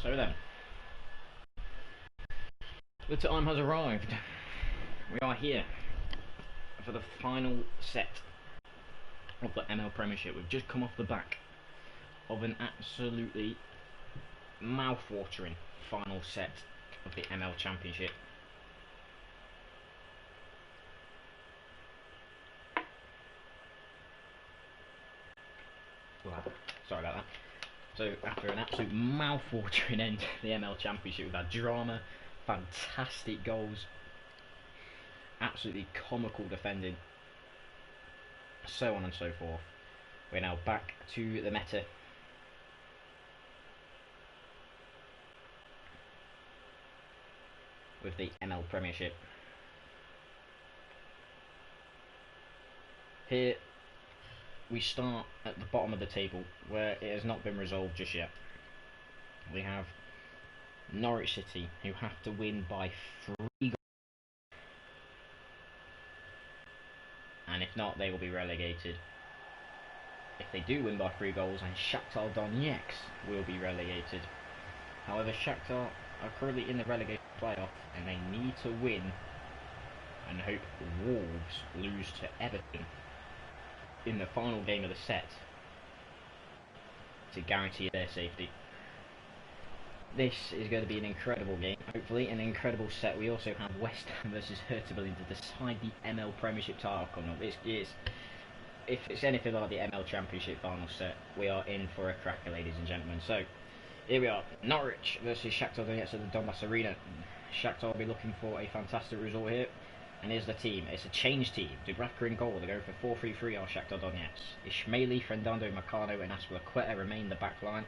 So then, the time has arrived. We are here for the final set of the ML Premiership. We've just come off the back of an absolutely mouth-watering final set of the ML Championship. Sorry about that. So after an absolute mouth-watering end to the ML Championship, we've had drama, fantastic goals, absolutely comical defending, so on and so forth. We're now back to the meta. With the ML Premiership. Here we start at the bottom of the table where it has not been resolved just yet. We have Norwich City, who have to win by 3 goals. And if not, they will be relegated. If they do win by 3 goals, then Shakhtar Donetsk will be relegated. However, Shakhtar are currently in the relegation playoff and they need to win and hope Wolves lose to Everton in the final game of the set to guarantee their safety. This is going to be an incredible game, hopefully an incredible set. We also have West Ham versus Hertha Berlin to decide the ML Premiership title coming up. If it's anything like the ML Championship final set, we are in for a cracker, ladies and gentlemen. So here we are, Norwich versus Shakhtar Donetsk at the Donbass Arena. Shakhtar will be looking for a fantastic result here. And here's the team. It's a change team. Dubravka in goal. They're going for 4-3-3 on Shakhtar Donetsk. Ismaili, Fernando, Macano and Aspilicueta remain the back line.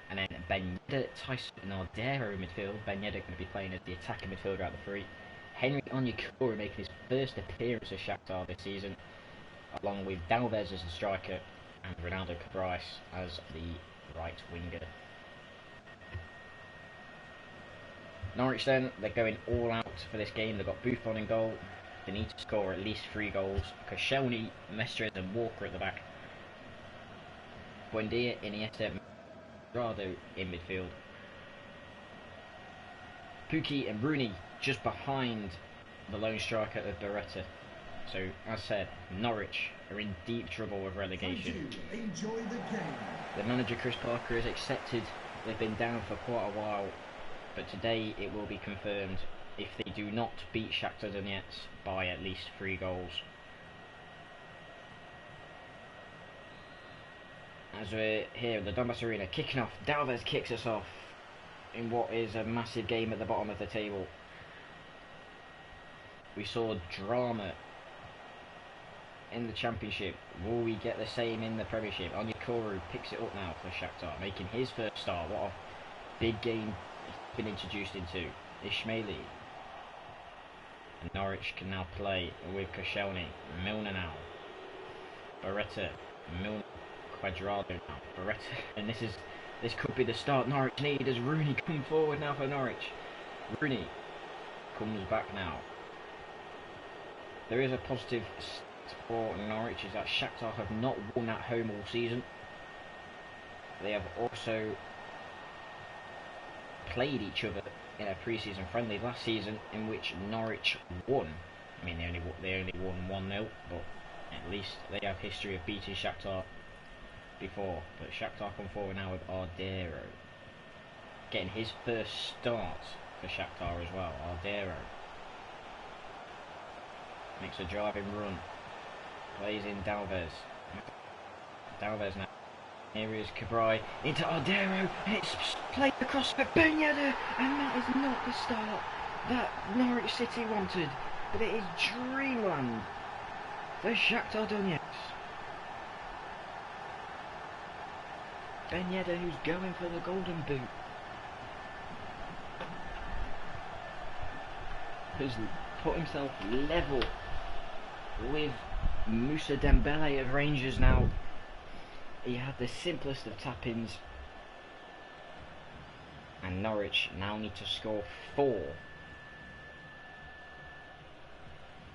And then Ben Yedder, Tyson and Ardero in midfield. Ben Yedder going to be playing as the attacking midfielder out of the 3. Henry Onyekuru making his first appearance at Shakhtar this season, along with Dalvez as the striker and Ronaldo Cabrais as the right winger. Norwich then, they're going all out for this game. They've got Buffon in goal. They need to score at least 3 goals. Koscielny, Mestres and Walker at the back. Buendia, Iniesta, Rado in midfield. Pukki and Rooney just behind the lone striker of Beretta. So, as said, Norwich are in deep trouble with relegation. Enjoy the game. The manager Chris Parker has accepted they've been down for quite a while, but today it will be confirmed if they do not beat Shakhtar Donetsk by at least 3 goals. As we're here at the Donbass Arena, kicking off, Dalvez kicks us off in what is a massive game at the bottom of the table. We saw drama in the Championship. Will we get the same in the Premiership? Onyekuru picks it up now for Shakhtar, making his first start. What a big game he's been introduced into. Ismaili. And Norwich can now play with Koscielny. Milner now. Beretta. Milner. Quadrado now. Beretta. And this could be the start Norwich need as Rooney come forward now for Norwich. Rooney comes back now. There is a positive for Norwich is that Shakhtar have not won at home all season. They have also played each other in a pre-season friendly last season in which Norwich won. I mean, they only won 1-0, but at least they have history of beating Shakhtar before. But Shakhtar come forward now with Ardero, getting his first start for Shakhtar as well. Ardero makes a driving run, plays in Dalvez. Dalvez now. Here is Cabrai into Ardero, and it's played across for Ben Yedder, and that is not the start that Norwich City wanted, but it is dreamland for Shakhtar Donetsk. Ben Yedder, who's going for the golden boot, has put himself level with Moussa Dembele of Rangers now. He had the simplest of tap-ins, and Norwich now need to score 4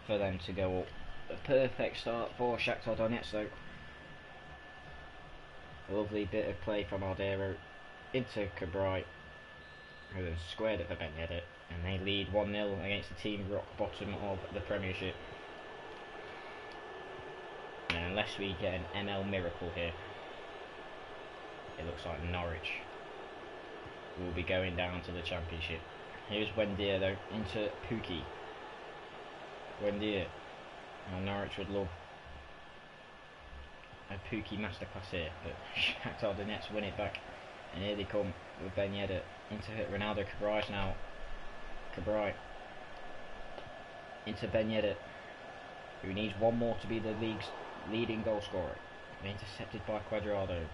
for them to go up. A perfect start for Shakhtar Donetsk though. A lovely bit of play from Ardero, into Cabrai, who has squared it for Ben Yedder, and they lead 1-0 against the team rock bottom of the Premiership. And unless we get an ML miracle here, it looks like Norwich will be going down to the Championship. Here's Wendia though, into Pookie. Wendia. Now Norwich would love a Pookie masterclass here, but Shakhtar Donetsk win it back. And here they come with Ben Yedder into Ronaldo Cabrais now. Cabrai into Ben Yedder, who needs one more to be the league's leading goal scorer. Intercepted by Cuadrado.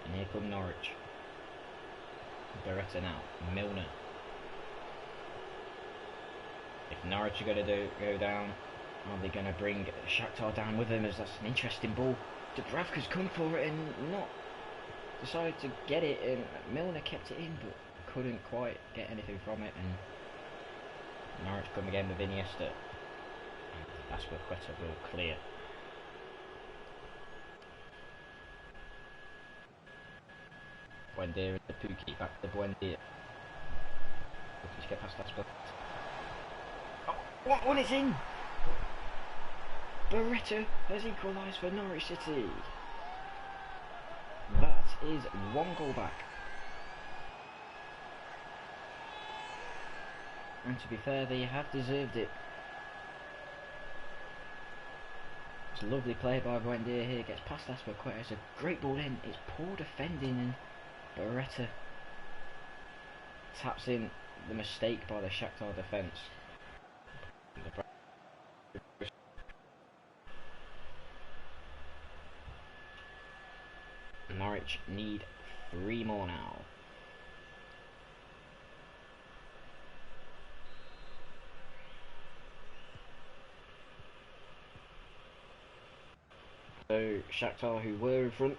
And here come Norwich. Beretta now. Milner. If Norwich are going to go down, are they going to bring Shakhtar down with them? As that's an interesting ball. Dubravka's come for it and not decided to get it, and Milner kept it in but couldn't quite get anything from it, and Norwich come again with Iniesta. That's what Quetta will clear. Buendia and the Pookie, back to Buendia. Looking to get past that split. Oh, what one is in? Beretta has equalised for Norwich City. That is 1 goal back. And to be fair, they have deserved it. It's a lovely play by Buendia here, gets past Asperqueta, it's a great ball in, it's poor defending, and Beretta taps in the mistake by the Shakhtar defence. Norwich need 3 more now. So Shakhtar, who were in front,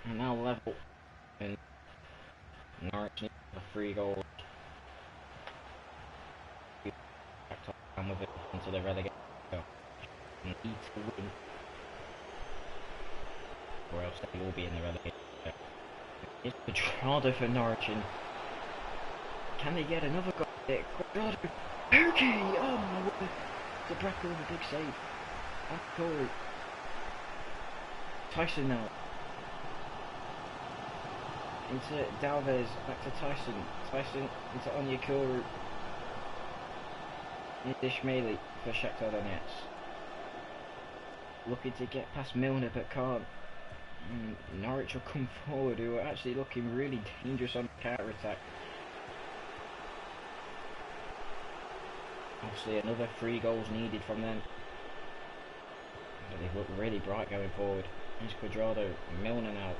are now level, and Norwich need 3 goals. Shakhtar down with it into the relegation. Need to win, or else they will be in the relegation. It's Cuadrado for Norwich, and can they get another goal? Cuadrado, Pookie! Oh my word! Dubravka with a big save. Corey. Tyson now. Into Dalvez, back to Tyson. Tyson into Onyekuru. Into Ishmaeli for Shakhtar Donetsk. Looking to get past Milner but can't. Norwich will come forward, who are actually looking really dangerous on the counter attack. Obviously another 3 goals needed from them. But they look really bright going forward. Here's Cuadrado, Milner now.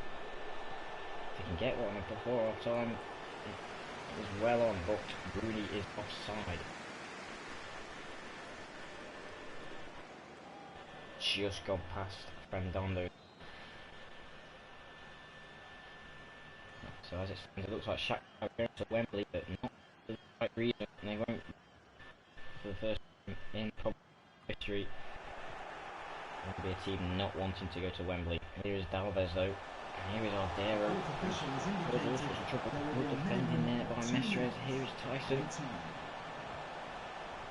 They can get one before half time. It is well on, but Rooney is offside. Just gone past Fernando. So as it stands, it looks like Shakhtar are going to Wembley, but not for the right reason. And they won't, for the first time in history, there will be a team not wanting to go to Wembley. Here is Dalvez though. And here is Ardero. There's all sorts of trouble. Good defending there by Mestres. Here is Tyson.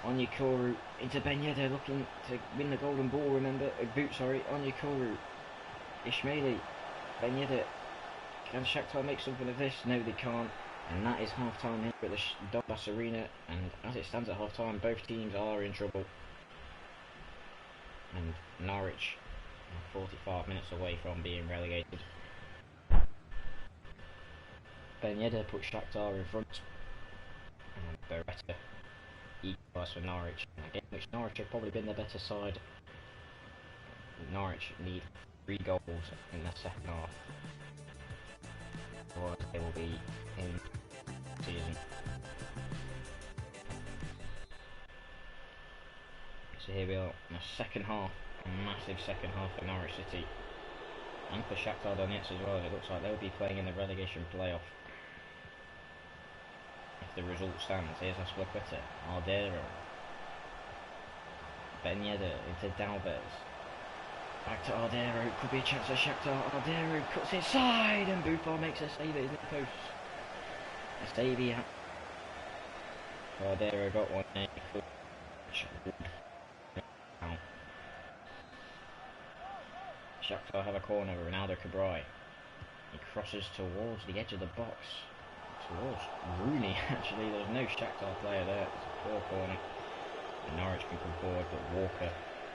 Onyekuru into Ben Yedder, looking to win the golden ball, remember. Boot, sorry. Onyekuru. Ishmaeli. Ben Yedder. Can Shakhtar make something of this? No, they can't. And that is half time here at the Donbass Arena. And as it stands at half time, both teams are in trouble. And Norwich are 45 minutes away from being relegated. Ben Yedder put Shakhtar in front. And Beretta equalised for Norwich. A game which Norwich have probably been the better side. Norwich need 3 goals in the second half, or they will be in the season. So here we are in the second half, a massive second half for Norwich City, and for Shakhtar Donetsk as well. It looks like they'll be playing in the relegation playoff if the result stands. Here's Asperqueta, Ardero, Ben Yedder into Dalvez. Back to Ardero, could be a chance for Shakhtar. Ardero cuts inside and Buffon makes a save at his post. A save here. Ardero got one there. Shakhtar have a corner with Ronaldo Cabral. He crosses towards the edge of the box. Towards Rooney, actually. There's no Shakhtar player there. It's a poor corner. And Norwich can come forward, but Walker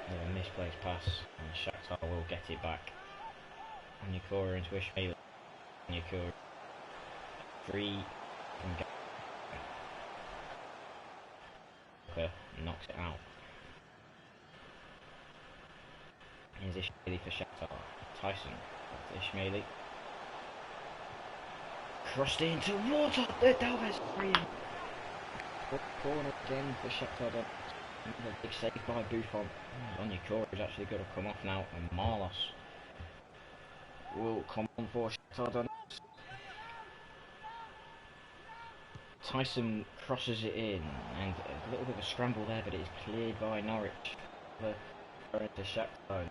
with a misplaced pass. And Shakhtar will get it back. Onyekura into Ishmael. Onyekura. Free from Walker knocks it out. Here's Ishmaeli for Shakhtar. Tyson. Back to Ishmaeli. Crossed into water. The Dalvez free. Corner again for Shakhtar. Another big save by Buffon. Onyekura is actually going to come off now, and Marlos will come on for Shakhtar. Tyson crosses it in, and a little bit of a scramble there, but it is cleared by Norwich. To Shakhtar.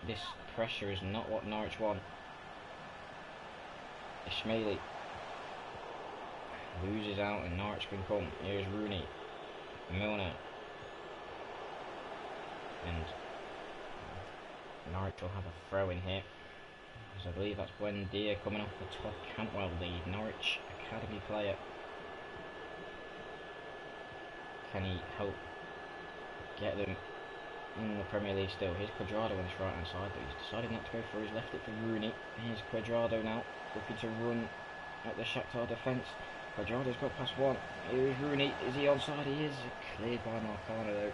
This pressure is not what Norwich want. Ishmaeli loses out and Norwich can come. Here's Rooney, Milner, and Norwich will have a throw in here. As I believe that's Buendia coming off for Todd Cantwell, the Norwich academy player. Can he help get them in the Premier League still? Here's Cuadrado on his right hand side, but he's decided not to go for. He's left it for Rooney. Here's Cuadrado now, looking to run at the Shakhtar defence. Cuadrado's got past one. Here is Rooney. Is he onside? He is. Cleared by Marcano though.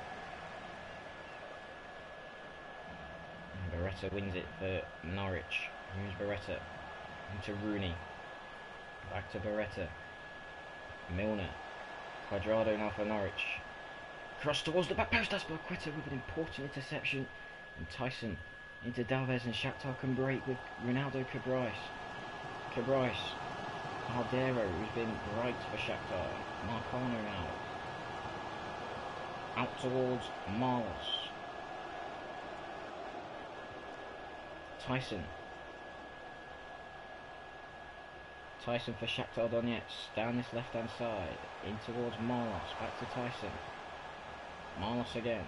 And Beretta wins it for Norwich. Here's Beretta. Into Rooney. Back to Beretta. Milner. Cuadrado now for Norwich. Cross towards the back post. That's Blaqueta with an important interception. And Tyson into Dalvez, and Shakhtar can break with Ronaldo Cabral. Ardero, who's been right for Shakhtar. Marcano now. Out towards Marlos. Tyson. Tyson for Shakhtar Donetsk. Down this left hand side. In towards Marlos. Back to Tyson. Marlos again.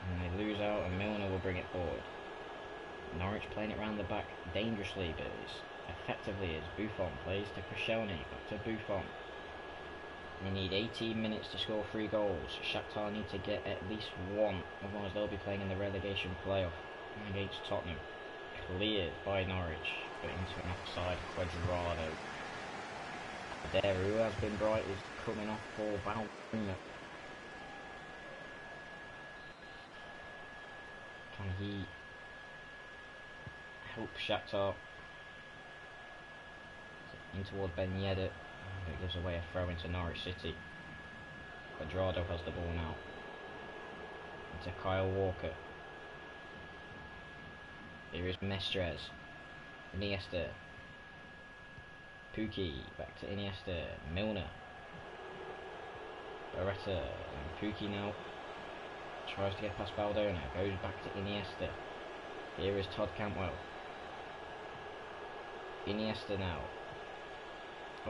And they lose out, and Milner will bring it forward. Norwich playing it round the back dangerously, but effectively as Buffon plays to Koscielny. Back to Buffon. They need 18 minutes to score 3 goals. Shakhtar need to get at least one, otherwise they'll be playing in the relegation playoff against Tottenham. Cleared by Norwich, but into an offside. Cuadrado. There, who has been bright, is coming off for Balbina. Can he help Shakhtar? In towards Ben Yedder. It gives away a throw into Norwich City. Cuadrado has the ball now. Into Kyle Walker. Here is Mestres. Iniesta. Pukki. Back to Iniesta. Milner. Beretta. And Pukki now. Tries to get past Baldona. Goes back to Iniesta. Here is Todd Cantwell. Iniesta now.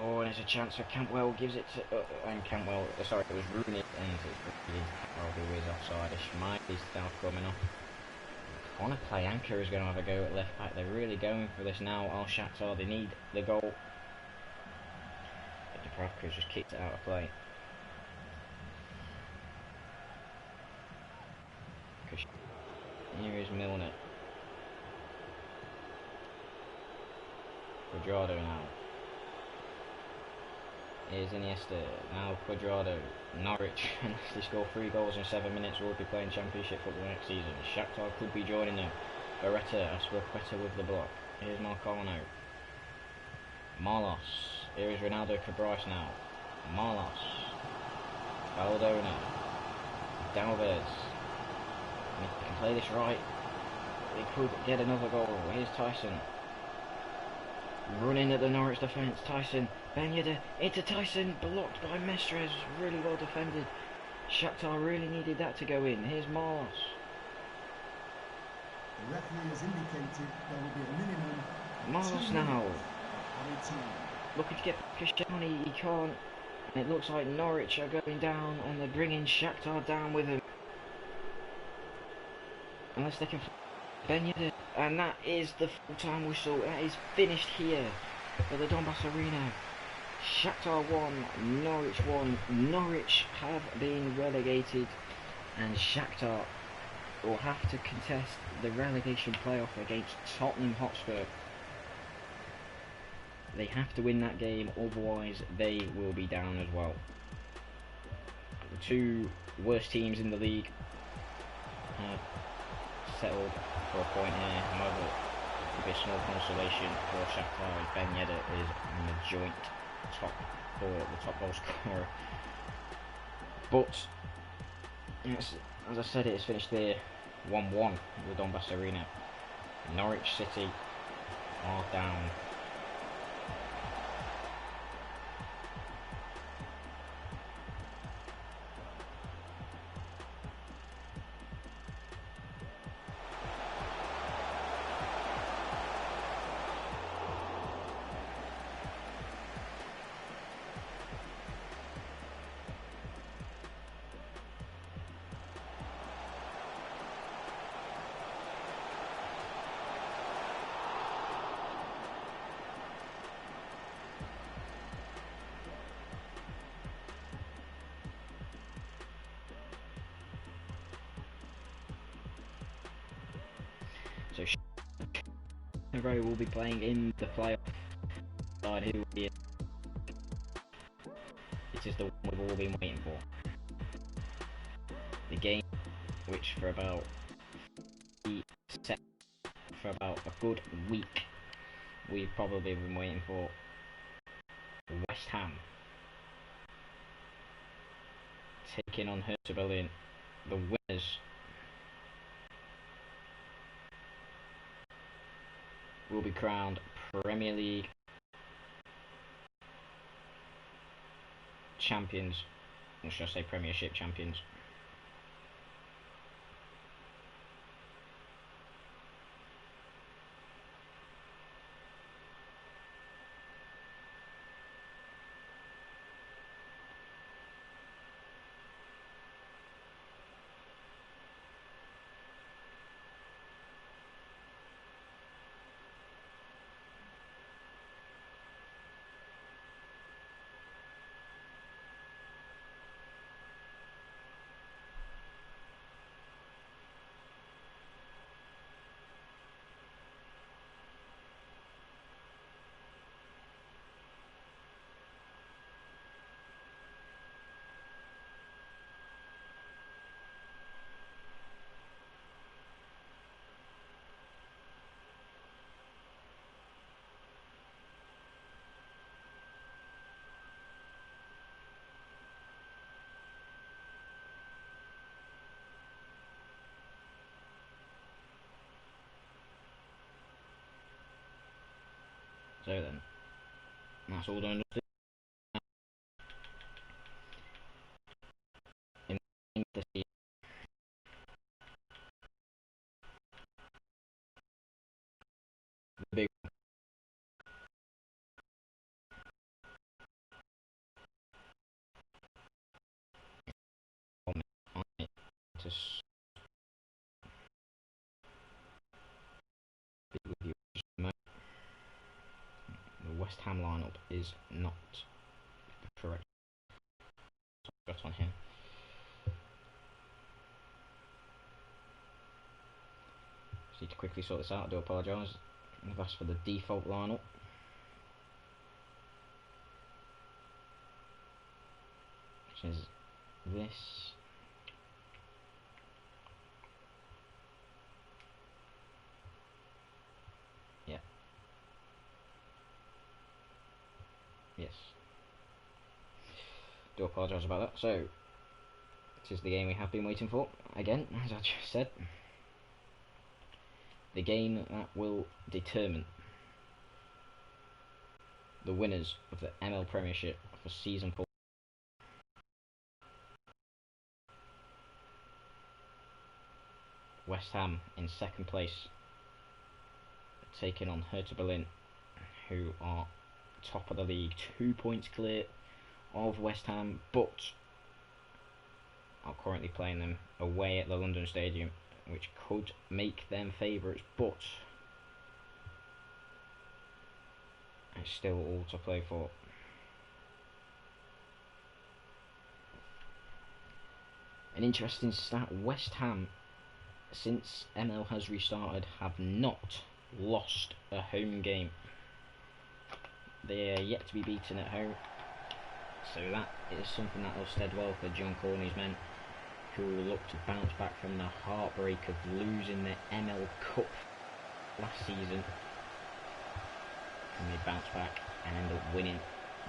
Oh, and there's a chance for Cantwell. Gives it to... and Cantwell... sorry, it was Rooney. And Cantwell who is offside. Ishmaeli's now coming off. Connor Playanka is going to have a go at left back. They're really going for this now. Al Shakhtar, they need the goal. But Dubravka's just kicked it out of play. Here is Milner. Cuadrado now. Here's Iniesta. Now Cuadrado. Norwich, unless they score 3 goals in 7 minutes, will be playing Championship football next season. Shakhtar could be joining them. Beretta, Aspilicueta with the block. Here's Marcano. Marlos. Here is Ronaldo Cabral now. Marlos. Baldona. Dalvez. If they can play this right, they could get another goal. Here's Tyson. Running at the Norwich defence. Tyson. Ben Yedder into Tyson. Blocked by Mestres. Really well defended. Shakhtar really needed that to go in. Here's Marlos. referee has indicated there will be a minimum Miles now. Looking to get Kashani, he can't. And it looks like Norwich are going down and they're bringing Shakhtar down with him. Unless they can Ben Yedder. And that is the full-time whistle. That is finished here at the Donbass Arena. Shakhtar 1, Norwich 1. Norwich have been relegated and Shakhtar will have to contest the relegation playoff against Tottenham Hotspur. They have to win that game, otherwise they will be down as well. The two worst teams in the league have settled for a point here. However, it could be a small consolation for Shakhtar as Ben Yedder is in the joint top goal scorer. But yes, as I said, it is finished there 1-1 at the Donbass Arena. Norwich City are down. So Shakhtar will be playing in the playoff side. Who will be? It is the one we've all been waiting for. The game, which for about a good week, we've probably been waiting for. West Ham taking on Hertha Berlin. The winners will be crowned Premier League champions, or should I say Premiership champions. So then, that's all done. In the season, the big one on it to speak with you. The West Ham lineup is not correct. Got on here. Just need to quickly sort this out. I do apologise. I've asked for the default lineup. Which is this. Yeah. Yes. Do apologise about that. So, this is the game we have been waiting for. Again, as I just said. The game that will determine the winners of the ML Premiership for Season 4. West Ham in second place taking on Hertha Berlin, who are top of the league, 2 points clear of West Ham, but are currently playing them away at the London Stadium, which could make them favourites, but it's still all to play for. An interesting stat, West Ham, since ML has restarted, have not lost a home game. They are yet to be beaten at home, so that is something that will stead well for John Corney's men, who will look to bounce back from the heartbreak of losing the ML Cup last season. And they bounce back and end up winning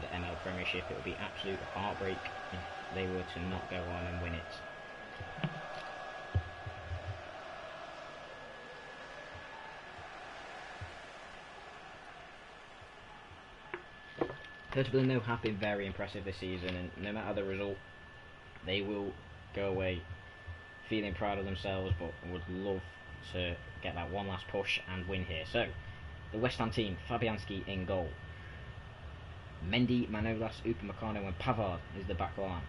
the ML Premiership. It would be absolute heartbreak if they were to not go on and win it. Hertha Berlin, though, have been very impressive this season, and no matter the result, they will go away feeling proud of themselves, but would love to get that one last push and win here. So, the West Ham team, Fabianski in goal. Mendy, Manolas, Upamecano and Pavard is the back line.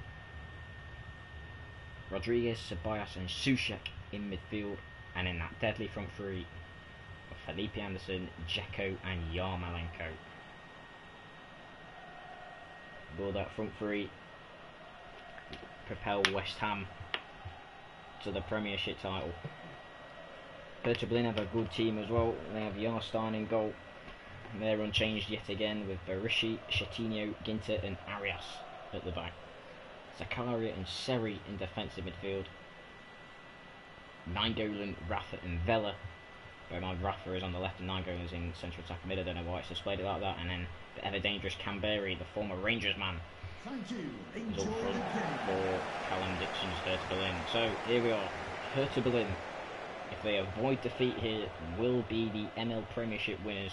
Rodriguez, Ceballos and Soucek in midfield, and in that deadly front three, Felipe Anderson, Dzeko and Yarmolenko. Will that front three propel West Ham to the Premiership title? Hertha Berlin have a good team as well. They have Jarstein in goal. They're unchanged yet again with Berisha, Coutinho, Ginter and Arias at the back. Zakaria and Seri in defensive midfield. Nainggolan, Rafa and Vela. Bear in mind Rafa is on the left and Nainggolan is in central attack mid. I don't know why it's displayed it like that. And then the ever dangerous Canberry, the former Rangers man, Thank you. is up Enjoy front the game. for Callum Dixon's Hertha Berlin. So here we are, Hertha Berlin, if they avoid defeat here, will be the ML Premiership winners.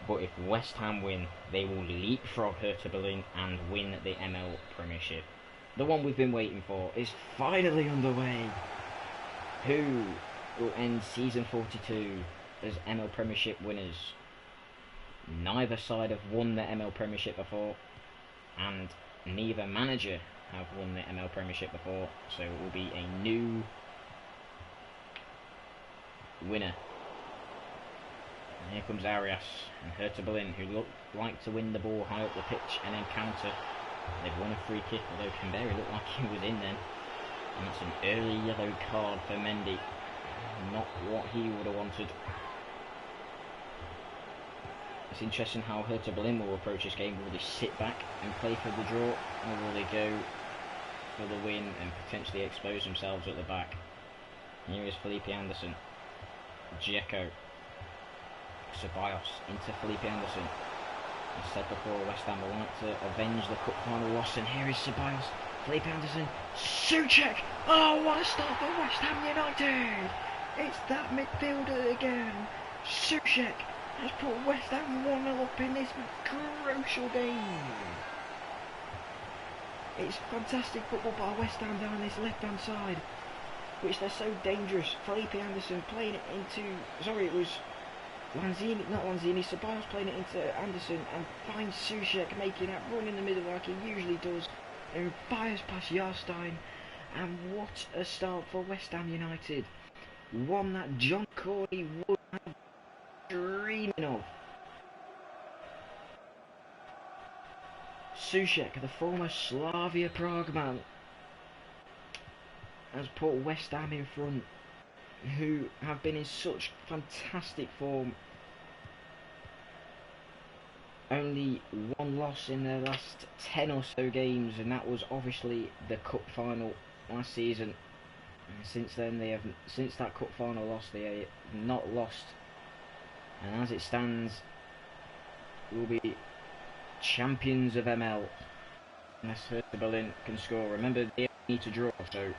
But if West Ham win, they will leapfrog Hertha Berlin and win the ML Premiership. The one we've been waiting for is finally underway. Who will end season 42 as ML Premiership winners? Neither side have won the ML Premiership before, and neither manager have won the ML Premiership before, so it will be a new winner. And here comes Arias and Hertha Berlin, who look like to win the ball high up the pitch and then counter. They've won a free kick, although Canberry looked like he was in then. And that's an early yellow card for Mendy. Not what he would have wanted. It's interesting how Hertha Berlin will approach this game. Will they sit back and play for the draw, or will they go for the win and potentially expose themselves at the back? Here is Felipe Anderson. Dzeko. Ceballos into Felipe Anderson. As said before, West Ham will like to avenge the cup final loss, and here is Ceballos. Felipe Anderson. Soucek! Oh, what a start for West Ham United! It's that midfielder again. Soucek has put West Ham 1-0 up in this crucial game. It's fantastic football by West Ham down this left-hand side, which they're so dangerous. Felipe Anderson playing it into... Sorry, it was Lanzini, not Lanzini. Ceballos playing it into Anderson and finds Soucek making that run in the middle like he usually does. And fires past Jarstein. And what a start for West Ham United. One that John Corney would have dreaming of. Soucek, the former Slavia Prague man, has put West Ham in front, who have been in such fantastic form. Only one loss in their last 10 or so games, and that was obviously the cup final last season. And since then, since that cup final loss, they have not lost. And as it stands, we'll be champions of ML unless Hertha Berlin can score. Remember, they need to draw, so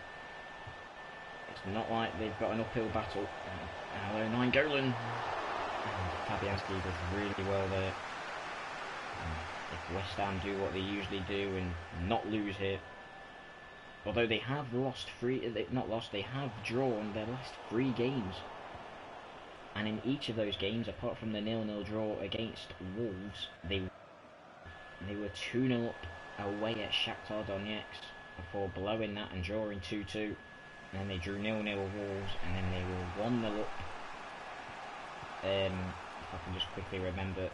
it's not like they've got an uphill battle. Hello, Nainggolan. Fabianski does really well there. If West Ham do what they usually do and not lose here, although they have lost they have drawn their last 3 games. And in each of those games, apart from the 0-0 draw against Wolves, they were 2-0 up away at Shakhtar Donetsk before blowing that and drawing 2-2. And then they drew 0-0 with Wolves, and then they were 1-0 up. If I can just quickly remember,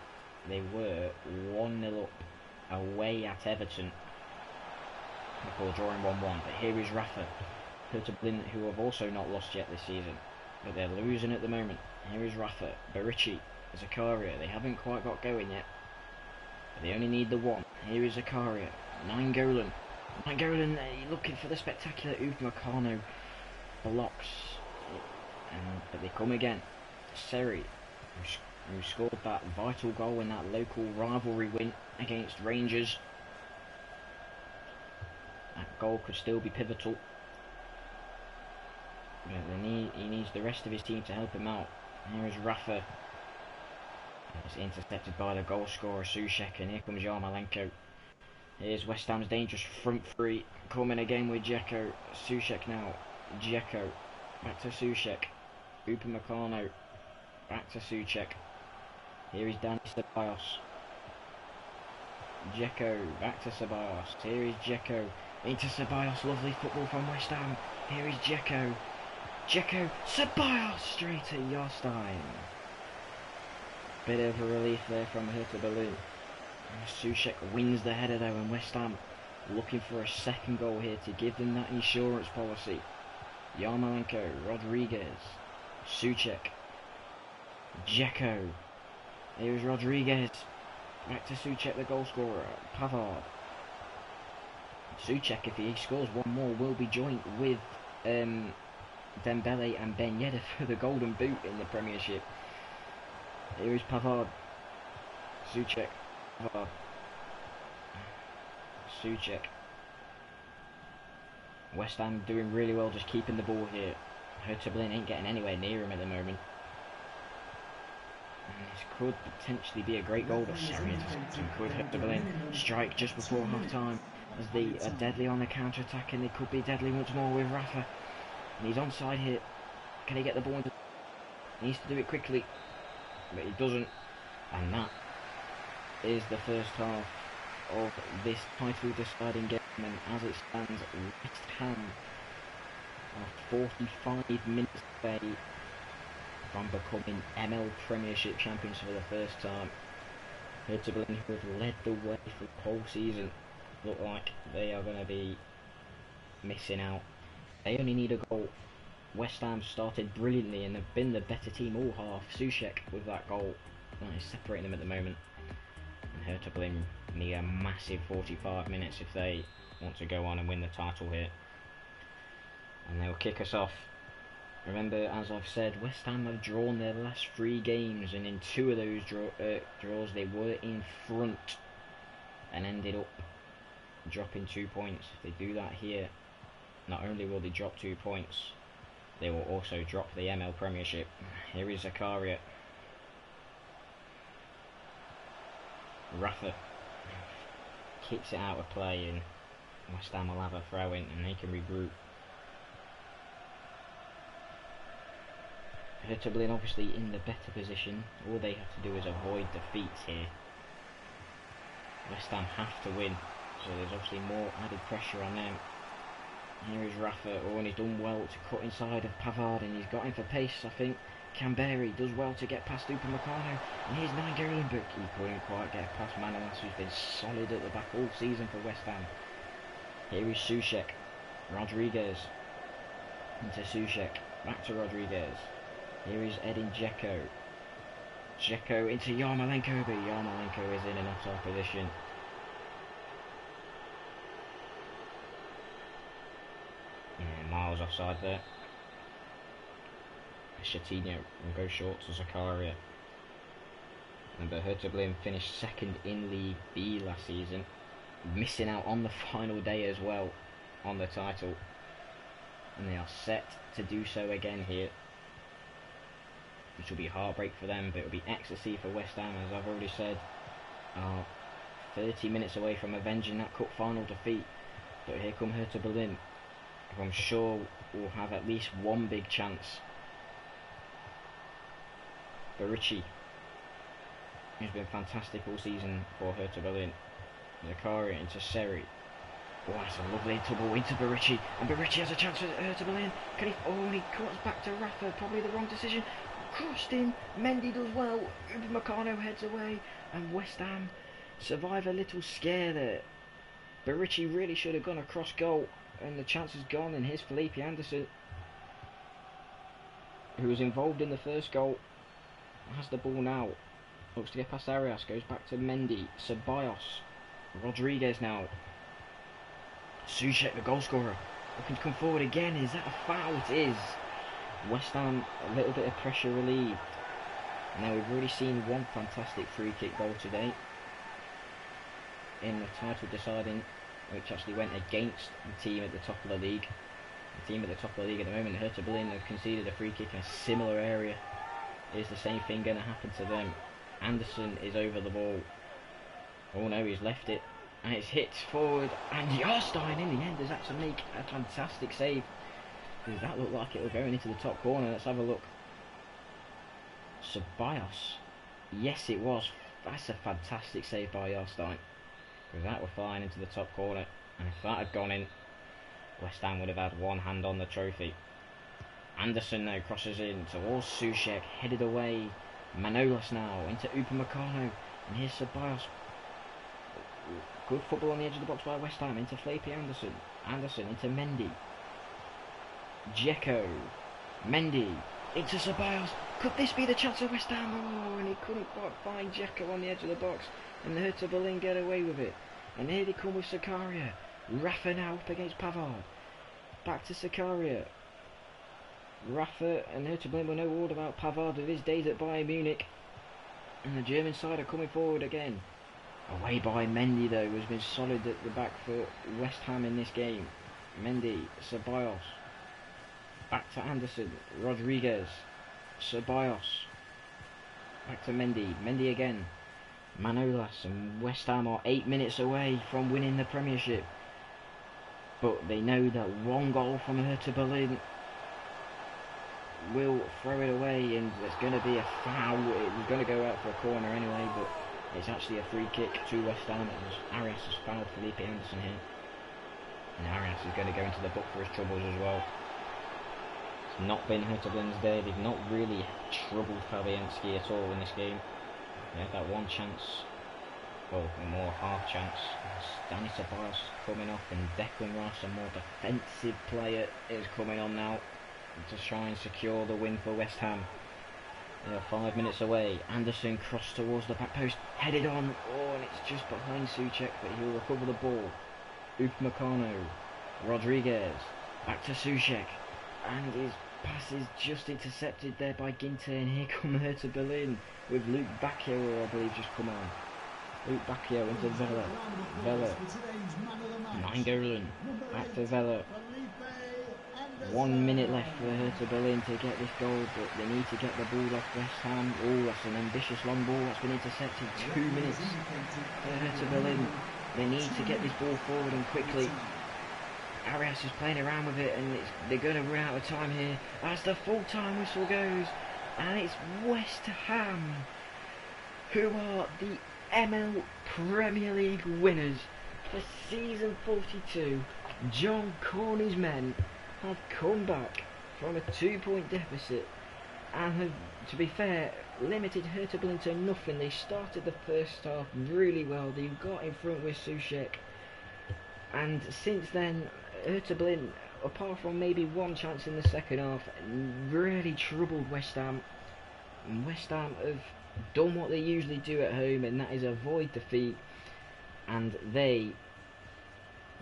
they were 1-0 up away at Everton before drawing 1-1. But here is Rafa, Hertha Berlin, who have also not lost yet this season, but they're losing at the moment. Here is Rafa, Baricci, Zakaria. They haven't quite got going yet, but they only need the one. Here is Zakaria, Nainggolan, looking for the spectacular Upamecano, blocks, but they come again. Seri, who scored that vital goal in that local rivalry win against Rangers. That goal could still be pivotal. But he needs the rest of his team to help him out. Here is Rafa. It's intercepted by the goal scorer Souček, and here comes Yarmolenko. Here's West Ham's dangerous front three, coming again with Dzeko. Souček now. Dzeko. Back to Souček. Upamecano. Back to Souček. Here is Dani Ceballos. Dzeko. Back to Ceballos. Here is Dzeko. Into Ceballos. Lovely football from West Ham. Here is Dzeko. Dzeko. Ceballos straight to Jarstein. Bit of a relief there from Hertha Berlin. Souček wins the header though, and West Ham looking for a second goal here to give them that insurance policy. Yarmolenko, Rodriguez, Souček, Dzeko. Here's Rodriguez. Back to Souček, the goal scorer. Pavard. Souček, if he scores one more, will be joint with Dembele and Ben Yedder for the golden boot in the Premiership. Here is Pavard. Souček. Pavard. Souček. West Ham doing really well, just keeping the ball here. Hertha Berlin ain't getting anywhere near him at the moment. And this could potentially be a great goal, but Seri intercepting. Could Hertha Berlin strike just before half time, as they are deadly on the counter attack, and they could be deadly once more with Rafa. And he's onside here. Can he get the ball into? He needs to do it quickly, but he doesn't. And that is the first half of this title deciding game, and as it stands, West Ham are 45 minutes away from becoming ML Premiership champions for the first time. Hertha Berlin, who have led the way for the whole season, look like they are going to be missing out. They only need a goal. West Ham started brilliantly and have been the better team all half. Souček with that goal that is separating them at the moment. And Hertha Berlin need a massive 45 minutes if they want to go on and win the title here. And they'll kick us off. Remember, as I've said, West Ham have drawn their last 3 games, and in 2 of those draws they were in front and ended up dropping 2 points. If they do that here, not only will they drop 2 points, they will also drop the ML Premiership. Here is Zakaria. Rafa kicks it out of play, and West Ham will have a throw in and they can regroup. Hertha Berlin obviously in the better position. All they have to do is avoid defeats here. West Ham have to win, so there's obviously more added pressure on them. Here is Rafa. Oh, and he's done well to cut inside of Pavard, and he's got him for pace, I think. Kamberi does well to get past Upamecano, and here's Nainggolan, but he couldn't quite get past Manolas, who's been solid at the back all season for West Ham. Here is Souček. Rodriguez into Souček. Back to Rodriguez. Here is Edin Dzeko. Dzeko into Yarmolenko, but Yarmolenko is in an offside position. Yeah, miles offside there. Coutinho will go short to Zakaria. Remember, Hertha Berlin finished second in League B last season, missing out on the final day as well on the title, and they are set to do so again here, which will be heartbreak for them, but it will be ecstasy for West Ham, as I've already said. 30 minutes away from avenging that cup final defeat, but here come Hertha Berlin, who I'm sure will have at least one big chance. Baricci, who's been fantastic all season for Hertha Berlin. Zakaria into Seri. Oh, that's a lovely double into Baricci, and Baricci has a chance for Hertha Berlin. Can he? Oh, and he cuts back to Rafa. Probably the wrong decision. Crossed in. Mendy does well. Upamecano heads away, and West Ham survive a little scare there. Baricci really should have gone across goal, and the chance is gone. And here's Felipe Anderson, who was involved in the first goal, has the ball now. Looks to get past Arias. Goes back to Mendy. Ceballos. Rodriguez now. Souček, the goal scorer, looking to come forward again. Is that a foul? It is. West Ham a little bit of pressure relieved. Now we've already seen one fantastic free kick goal today in the title deciding, which actually went against the team at the top of the league. The team at the top of the league at the moment, Hertha Berlin, have conceded a free kick in a similar area. Is the same thing going to happen to them? Anderson is over the ball. Oh no, he's left it. And it's hit forward, and Jarstein in the end has had to make a fantastic save. Does that look like it will go into the top corner? Let's have a look. Ceballos. Yes, it was. That's a fantastic save by Jarstein. Because that were flying into the top corner. And if that had gone in, West Ham would have had one hand on the trophy. Anderson now crosses in towards Souček, headed away. Manolas now into Upamecano. And here's Ceballos. Good football on the edge of the box by West Ham into Felipe Anderson. Anderson into Mendy. Dzeko. Mendy into Ceballos. Could this be the chance of West Ham? Oh, and he couldn't quite find Dzeko on the edge of the box. And the Hertha Berlin get away with it. And here they come with Zakaria. Rafa now up against Pavard. Back to Zakaria. Rafa and Hertha Berlin will know all about Pavard with his days at Bayern Munich. And the German side are coming forward again. Away by Mendy though, who's been solid at the back for West Ham in this game. Mendy, Ceballos. Back to Anderson, Rodriguez, Ceballos. Back to Mendy, Mendy again. Manolas, and West Ham are 8 minutes away from winning the Premiership. But they know that one goal from Hertha Berlin will throw it away, and there's going to be a foul. It was going to go out for a corner anyway, but it's actually a free kick to West Ham, as Arias has fouled Felipe Anderson here. And Arias is going to go into the book for his troubles as well. It's not been Hertha Berlin's day. They've not really troubled Fabianski at all in this game. They had that one chance, well, more half chance. Dani Ceballos coming off, and Declan Rice, a more defensive player, is coming on now to try and secure the win for West Ham. They are 5 minutes away. Anderson crossed towards the back post, headed on. Oh, and it's just behind Souček, but he'll recover the ball. Upamecano, Rodriguez, back to Souček, and his pass is just intercepted there by Ginter. And here come Hertha Berlin with Luke Bacchio, I believe, just come on. Luke Bacchio into Vela. Vela. Nainggolan. Back to Vela. 1 minute left for Hertha Berlin to get this goal, but they need to get the ball off West Ham. Oh, that's an ambitious long ball that's been intercepted. 2 minutes for Hertha Berlin. They need to get this ball forward and quickly. Arias is playing around with it, and they're going to run out of time here as the full-time whistle goes. And it's West Ham who are the ML Premier League winners for season 42. John Corney's men have come back from a 2-point deficit and have, to be fair, limited Hertha Berlin to nothing. They started the first half really well. They got in front with Souček, and since then Hertha Berlin, apart from maybe one chance in the second half, really troubled West Ham. And West Ham have done what they usually do at home, and that is avoid defeat, and they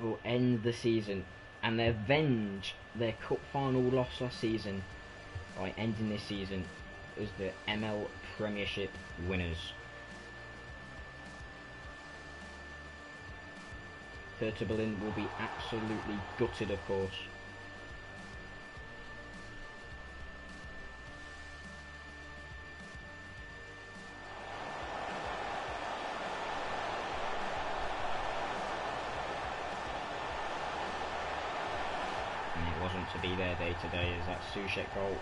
will end the season and avenge their cup final loss last season by ending this season as the ML Premiership winners. Hertha Berlin will be absolutely gutted, of course. And it wasn't to be their day today, as that Souček goal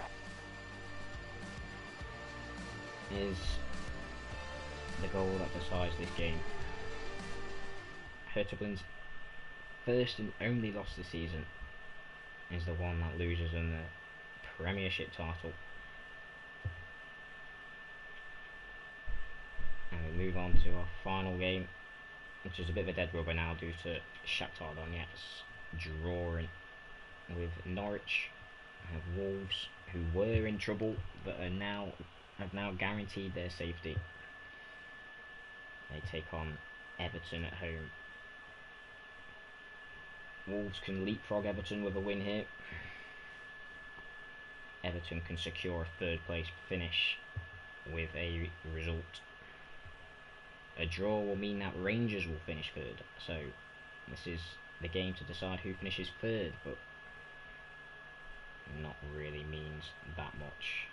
is the goal that decides this game. Hertha Berlin's first and only loss this season is the one that loses in the Premiership title. And we move on to our final game, which is a bit of a dead rubber now due to Shakhtar Donetsk drawing with Norwich. And Wolves, who were in trouble but have now guaranteed their safety. They take on Everton at home. Wolves can leapfrog Everton with a win here. Everton can secure a third place finish with a result. A draw will mean that Rangers will finish third, so this is the game to decide who finishes third, but not really means that much.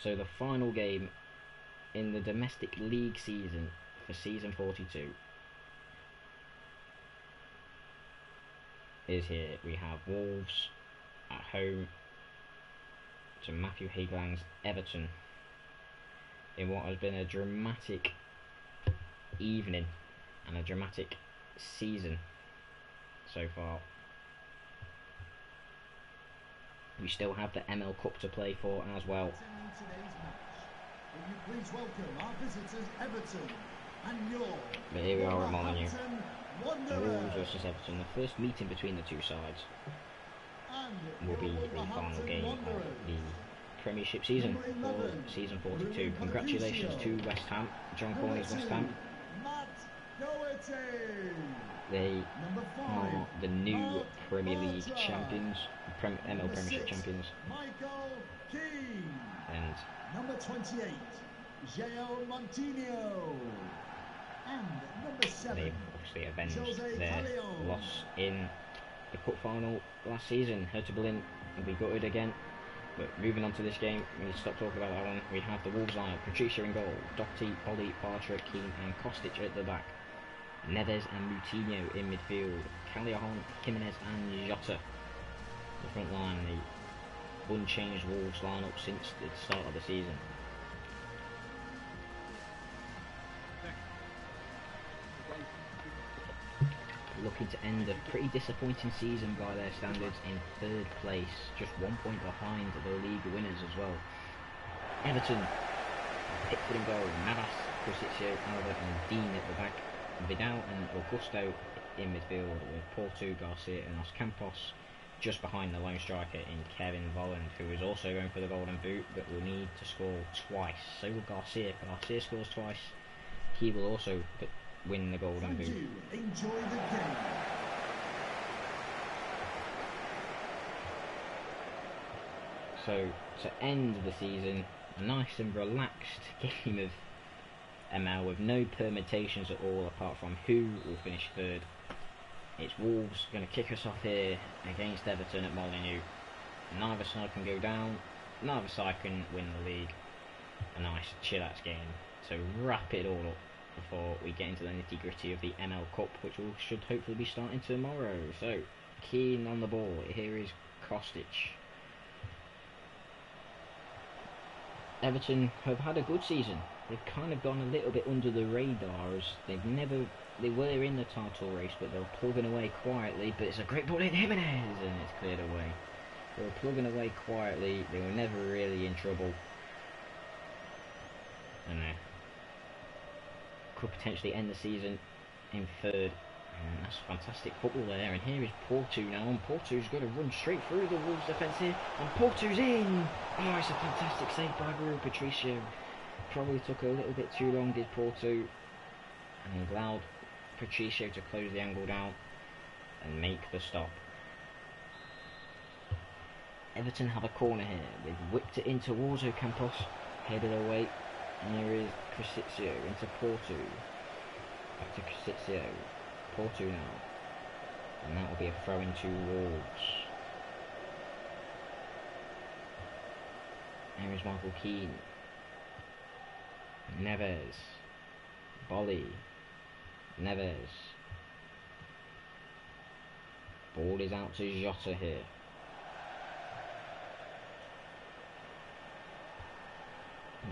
So the final game in the domestic league season for season 42 is here. We have Wolves at home to Matthew Haglang's Everton in what has been a dramatic evening and a dramatic season so far. We still have the ML Cup to play for as well. In today's match, will you please welcome our visitors Everton and your But here we are at Molineux. Wolverhampton Wolves Wanderers. versus Everton. The first meeting between the two sides And will be your the final Wolverhampton game of Wanderers. the Premiership season Number for 11, season 42. Ruben Congratulations to Patricio. West Ham. John Number Corney's West 2, Ham. Matt Doherty. They Number 5, are the new Mark Premier League Bartra. champions, ML Number Premiership 6, champions, Michael Keane. and Number 28, Jael Montinho. And number 7, they've obviously avenged Jose their Callejon. loss in the cup final last season. Hertha Berlin will be gutted again. But moving on to this game, we need to stop talking about that one. We have the Wolves lineup: Patricia in goal, Doherty, Ollie, Bartra, Keane and Kostic at the back. Neves and Moutinho in midfield. Callejon, Jimenez and Jota. The front line, the unchanged Wolves lineup since the start of the season. Looking to end a pretty disappointing season by their standards in third place, just 1 point behind the league winners as well. Everton, Pickford in goal, Navas, Crucicio, Albert and Dean at the back. Vidal and Augusto in midfield with Porto, Garcia and Os Campos just behind the lone striker in Kevin Volland, who is also going for the golden boot but will need to score twice. So will Garcia. If Garcia scores twice, he will also win the golden boot. Thank you. Enjoy the game. So to end the season, a nice and relaxed game of ML with no permutations at all apart from who will finish third. It's Wolves going to kick us off here against Everton at Molineux. Neither side can go down, neither side can win the league. A nice chillax game to wrap it all up before we get into the nitty gritty of the ML Cup, which should hopefully be starting tomorrow. So, Keane on the ball, here is Kostic. Everton have had a good season. They've kind of gone a little bit under the radar as they were in the title race, but they were plugging away quietly. But it's a great ball in Jimenez and it's cleared away. They were plugging away quietly. They were never really in trouble, and could potentially end the season in third. And that's fantastic football there. And here is Porto now, and Porto's going to run straight through the Wolves defence here, and Porto's in. Oh, it's a fantastic save by Rui Patricio. Probably took a little bit too long, did Porto, and he allowed Patricio to close the angle down and make the stop. Everton have a corner here. They've whipped it in towards Ocampos, headed away, and here is Crucicio into Porto. Back to Crucicio. Porto now, and that will be a throw into Wolves. Here is Michael Keane. Neves, Bolly, Neves. Ball is out to Jota here.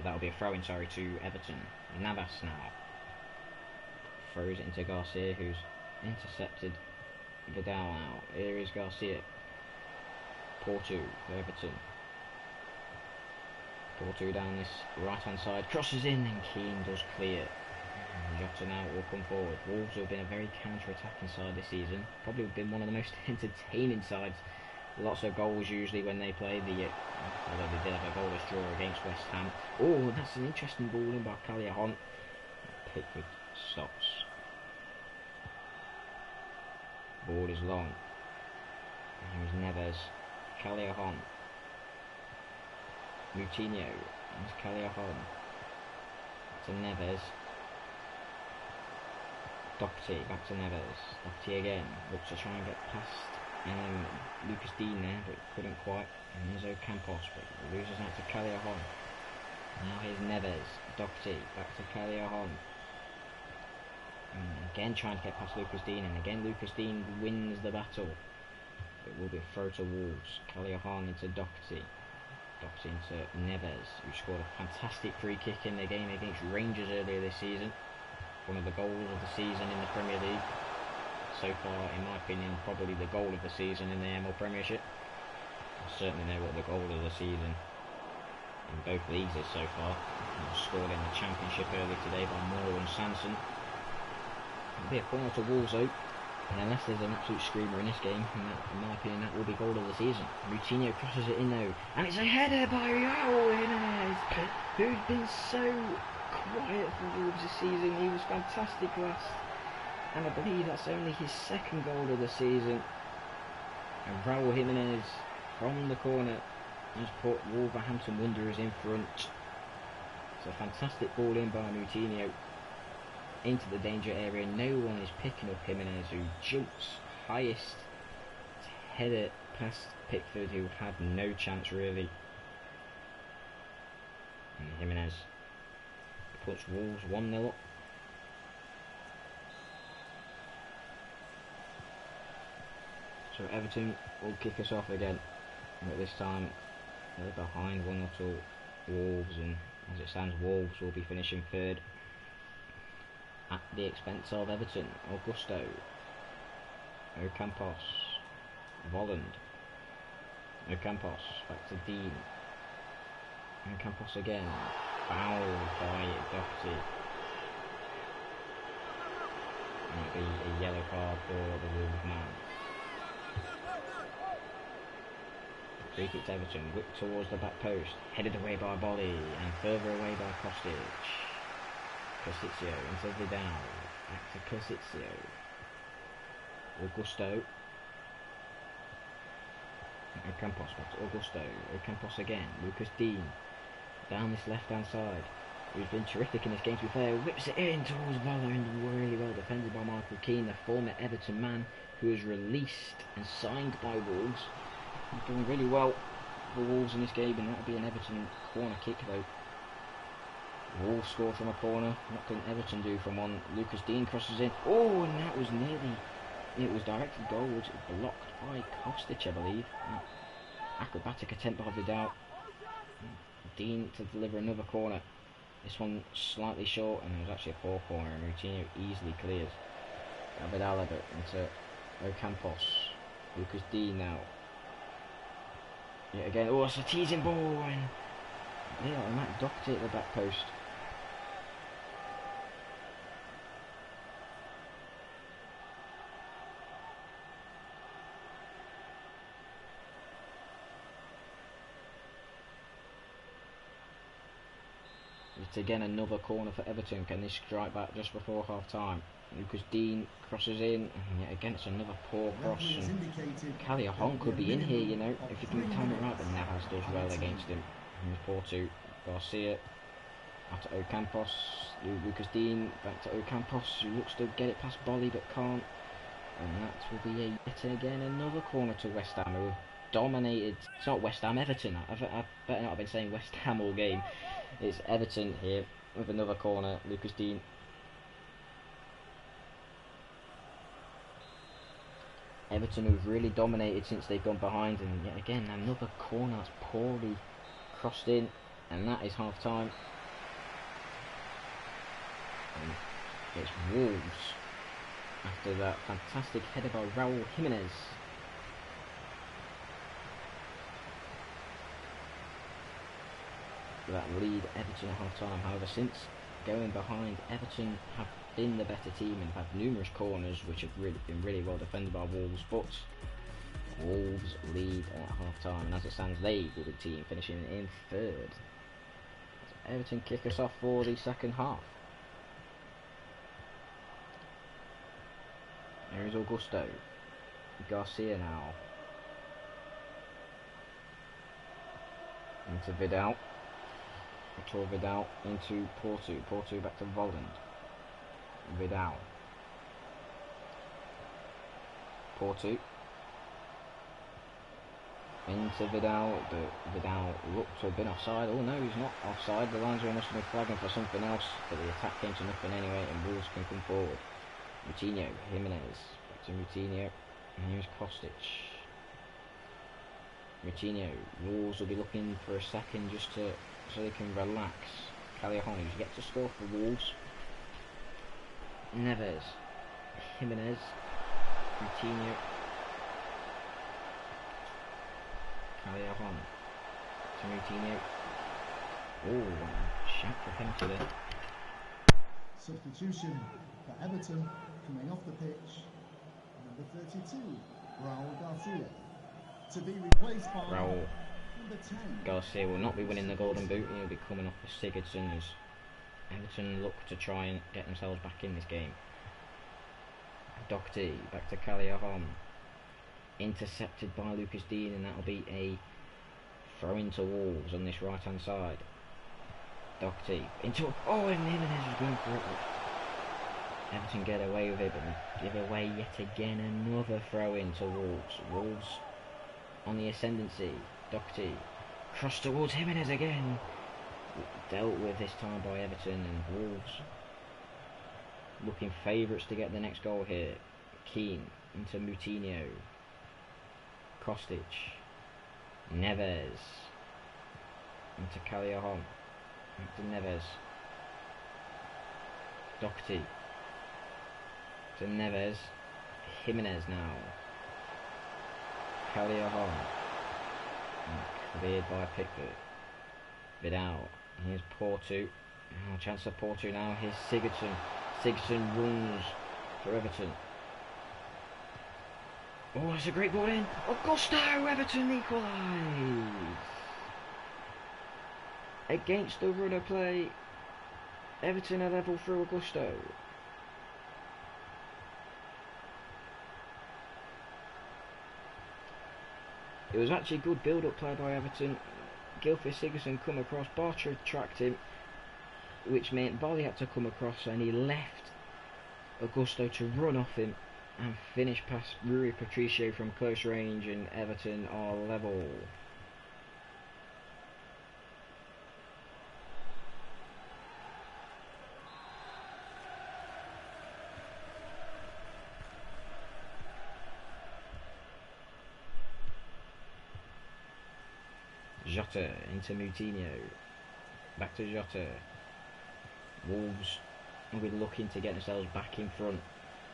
that'll be a throw-in, sorry, to Everton. Navas now throws it into Garcia, who's intercepted Vidal out. Here is Garcia. Porto for Everton. Porto down this right-hand side, crosses in, and Keane does clear. Jota now will come forward. Wolves have been a very counter-attacking side this season. Probably been one of the most entertaining sides. Lots of goals usually when they play. Although they did have a goalless draw against West Ham. Oh, that's an interesting ball in by Callejon. Pickford stops. Ball is long. Here's Neves. Callejon. Moutinho. There's Callejon. To Neves. Doherty, back to Neves. Doherty again. Looks to try and get past Lucas Dean there, but couldn't quite. And there's Ocampos, but loses out to Callejon. Now here's Neves. Doherty, back to Callejon. Again trying to get past Lucas Dean, and again Lucas Dean wins the battle. It will be a throw to Wolves. Callejon into Doherty. Doherty into Neves, who scored a fantastic free kick in the game against Rangers earlier this season. One of the goals of the season in the Premier League. So far, in my opinion, probably the goal of the season in the ML Premiership. I certainly know what the goal of the season in both leagues is so far. Scored in the Championship earlier today by Moore and Sanson. It'll be a corner to Wolves though, and unless there's an absolute screamer in this game, in my opinion, that will be goal of the season. Moutinho crosses it in though, and it's a header by Raul Jimenez, who's been so quiet for Wolves this season. He was fantastic last, and I believe that's only his second goal of the season. And Raul Jimenez from the corner has put Wolverhampton Wanderers in front. It's a fantastic ball in by Moutinho into the danger area. No one is picking up Jimenez, who jumps highest to head it past Pickford, who had no chance really. And Jimenez puts Wolves 1-0 up. So Everton will kick us off again, but this time they're behind 1-0 to Wolves, and as it stands, Wolves will be finishing third at the expense of Everton. Augusto, Ocampos, Volland, Ocampos, back to Dean, Ocampos again, fouled by Doherty. Might be a yellow card for the Wolves man. Free kick to Everton, whipped towards the back post, headed away by Bolly, and further away by Kostic. Kosticcio into Vidal, back to Kosticcio. Augusto. Ocampos, back to Augusto. Ocampos again, Lucas Dean, down this left hand side, who's been terrific in this game to be fair, whips it in towards Waller, and really well defended by Michael Keane, the former Everton man, who was released and signed by Wolves. He's doing really well for Wolves in this game, and that'll be an Everton corner kick though. Wolves score from a corner. What can Everton do from one? Lucas Dean crosses in. Oh, and that was nearly... It was directed goal, which was blocked by Kostic, I believe. Acrobatic attempt by Vidal. Dean to deliver another corner. This one slightly short, and it was actually a poor corner, and Moutinho easily clears. Vidal into Ocampos. Lucas Dean now. Yet again, oh, it's a teasing ball, and yeah, Matt Doherty at the back post. It's again another corner for Everton. Can they strike back just before half time? Lucas Dean crosses in, and yet again it's another poor cross. Callejon could be in here, you know, if you can time it right, but Navas does well against him. And Porto, Garcia, out to Ocampos, Lucas Dean, back to Ocampos, who looks to get it past Bolly but can't. And that will be yet again another corner to West Ham, who have dominated. It's not West Ham, Everton. I better not have been saying West Ham all game. It's Everton here with another corner. Lucas Dean. Everton have really dominated since they've gone behind, and yet again another corner that's poorly crossed in, and that is half time. And it's Wolves after that fantastic header by Raul Jimenez. That lead Everton at half-time. However, since going behind, Everton have been the better team and have had numerous corners which have been really well defended by Wolves, but Wolves lead at half-time, and as it stands, they will be the team finishing in third. So Everton kick us off for the second half. Here is Augusto. Garcia now. Into Vidal. Arturo Vidal into Porto. Porto back to Volland. Vidal. Porto. Into Vidal, but Vidal looked to have been offside. Oh no, he's not offside. The linesman must have been flagging for something else, but the attack came to nothing anyway, and Wolves can come forward. Moutinho, Jimenez, back to Moutinho, and here's Kostic. Moutinho, Wolves will be looking for a second just to so they can relax. Callejon, who's yet to score for Wolves. Neves, Jimenez, Moutinho, Callejon, to Moutinho. Oh, shout for penalty there. Substitution for Everton, coming off the pitch, number 32, Raul Garcia, to be replaced by Raul number 10. Garcia will not be winning the Golden Boot. He'll be coming off for Sigurdsson as Everton look to try and get themselves back in this game. Doherty back to Callejon, intercepted by Lucas Dean, and that'll be a throw into Wolves on this right hand side. Doherty into and Jimenez was going for it. Everton get away with it, but give away yet again another throw into Wolves. Wolves on the ascendancy. Doherty cross towards Jimenez again. Dealt with this time by Everton, and Wolves looking favourites to get the next goal here. Keane into Moutinho. Kostic. Neves. Into Callejon. Back to Neves. Doherty. To Neves. Jimenez now. Callejon. Cleared by Pickford. Vidal. Here's Porto. Oh, chance for Porto now. Here's Sigurdsson. Sigurdsson runs for Everton. Oh, that's a great ball in. Augusto! Everton equalise. Against the run of play, Everton are level through Augusto. It was actually good build-up play by Everton. Gylfi Sigurdsson come across, Bartra tracked him, which meant Barley had to come across, and he left Augusto to run off him and finish past Rui Patricio from close range, and Everton are level. Jota into Moutinho. Back to Jota. Wolves will be looking to get themselves back in front.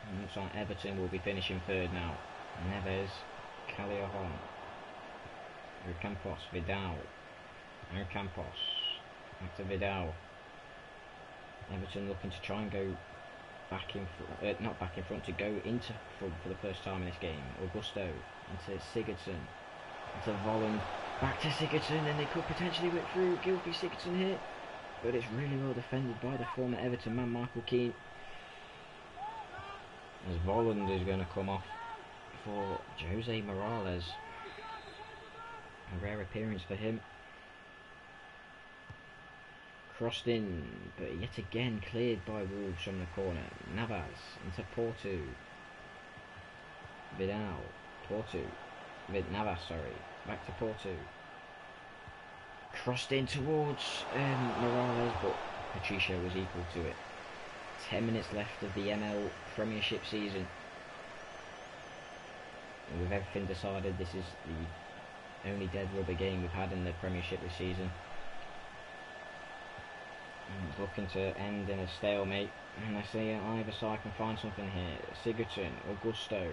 And looks like Everton will be finishing third now. Neves, Callejon, Campos, Vidal, Campos, back to Vidal. Everton looking to try and go back in front, not back in front, to go into front for the first time in this game. Augusto into Sigurdsson, into Volland, back to Sigurdsson, and they could potentially whip through Gylfi Sigurdsson here, but it's really well defended by the former Everton man, Michael Keane. As Volland is going to come off for Jose Morales. A rare appearance for him. Crossed in, but yet again cleared by Wolves from the corner. Navas into Porto. Vidal. Porto. Navas, sorry. Back to Porto. Crossed in towards Morales, but Patricio was equal to it. 10 minutes left of the ML Premiership season. And with everything decided, this is the only dead rubber game we've had in the Premiership this season. It's looking to end in a stalemate. And I see either side can find something here. Sigurdsson, Augusto.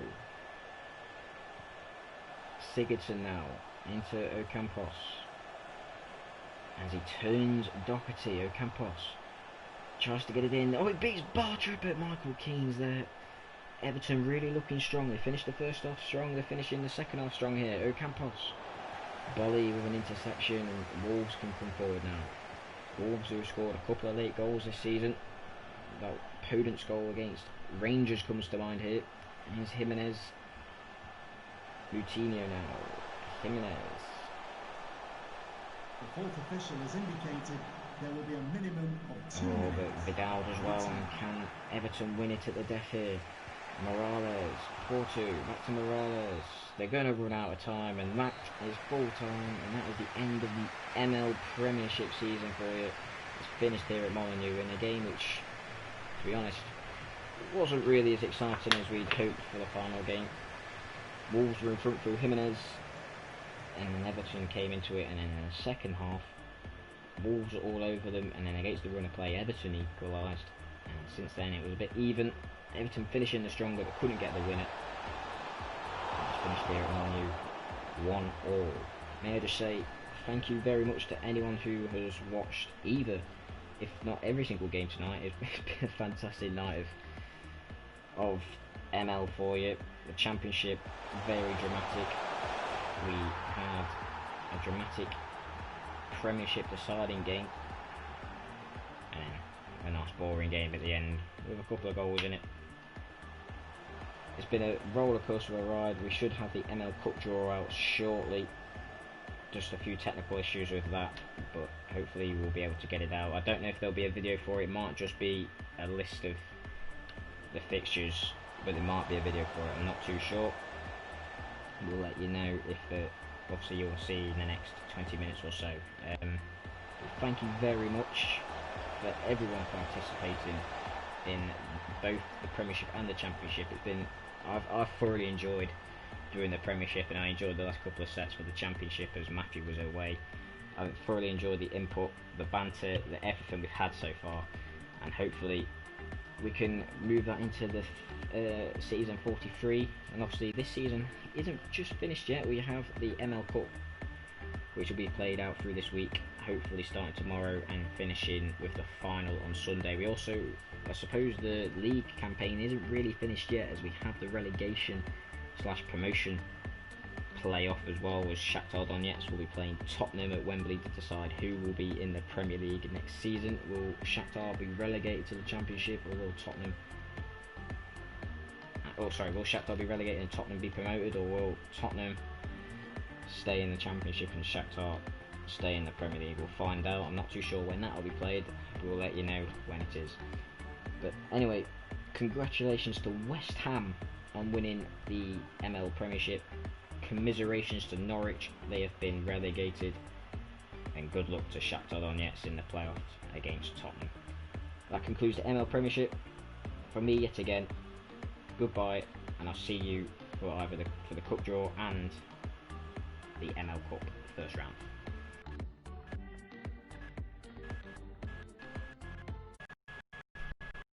Sigurdsson now into Ocampos. As he turns Doherty, Ocampos tries to get it in. Oh, it beats Bartra, but Michael Keane's there. Everton really looking strong. They finished the first half strong. They're finishing the second half strong here. Ocampos. Bolly with an interception, and Wolves can come forward now. Wolves, who have scored a couple of late goals this season. That Podence goal against Rangers comes to mind here. Here's Jimenez. Coutinho now. Jimenez. The fourth official has indicated there will be a minimum of 2 Oh, minutes. but Vidal as well. And can Everton win it at the death here? Morales, Porto, back to Morales. They're going to run out of time, and that is full time, and that is the end of the ML Premiership season for you. It's finished here at Molineux in a game which, to be honest, wasn't really as exciting as we'd hoped for the final game. Wolves were in front through Jimenez, and then Everton came into it, and then in the second half, Wolves were all over them, and then against the run of play, Everton equalised, and since then it was a bit even. Everton finishing the stronger, but couldn't get the winner. It's finished here at Molineux, 1-1. May I just say thank you very much to anyone who has watched either, if not every single game tonight. It's been a fantastic night of ML for you. The Championship, very dramatic. We had a dramatic Premiership deciding game, and a nice boring game at the end with a couple of goals in it. It's been a roller coaster of a ride. We should have the ML Cup draw out shortly. Just a few technical issues with that, but hopefully we'll be able to get it out. I don't know if there'll be a video for it. It might just be a list of the fixtures, but there might be a video for it. I'm not too sure. We'll let you know if obviously you'll see in the next 20 minutes or so. Thank you very much for everyone participating in both the Premiership and the Championship. It's been I've thoroughly enjoyed doing the Premiership, and I enjoyed the last couple of sets for the Championship as Matthew was away. I've thoroughly enjoyed the input, the banter, everything we've had so far, and hopefully we can move that into the season 43. And obviously this season isn't just finished yet. We have the ML Cup, which will be played out through this week, hopefully starting tomorrow and finishing with the final on Sunday. We also, I suppose the league campaign isn't really finished yet, as we have the relegation / promotion playoff as well, as Shakhtar Donetsk will be playing Tottenham at Wembley to decide who will be in the Premier League next season. Will Shakhtar be relegated to the Championship, or will Tottenham will Shakhtar be relegated and Tottenham be promoted, or will Tottenham stay in the Championship and Shakhtar stay in the Premier League? We'll find out. I'm not too sure when that will be played. We'll let you know when it is. But anyway, congratulations to West Ham on winning the ML Premiership. Commiserations to Norwich, they have been relegated, and good luck to Shakhtar Donetsk in the playoffs against Tottenham. That concludes the ML Premiership. From me yet again, goodbye, and I'll see you for either for the cup draw and the ML Cup first round.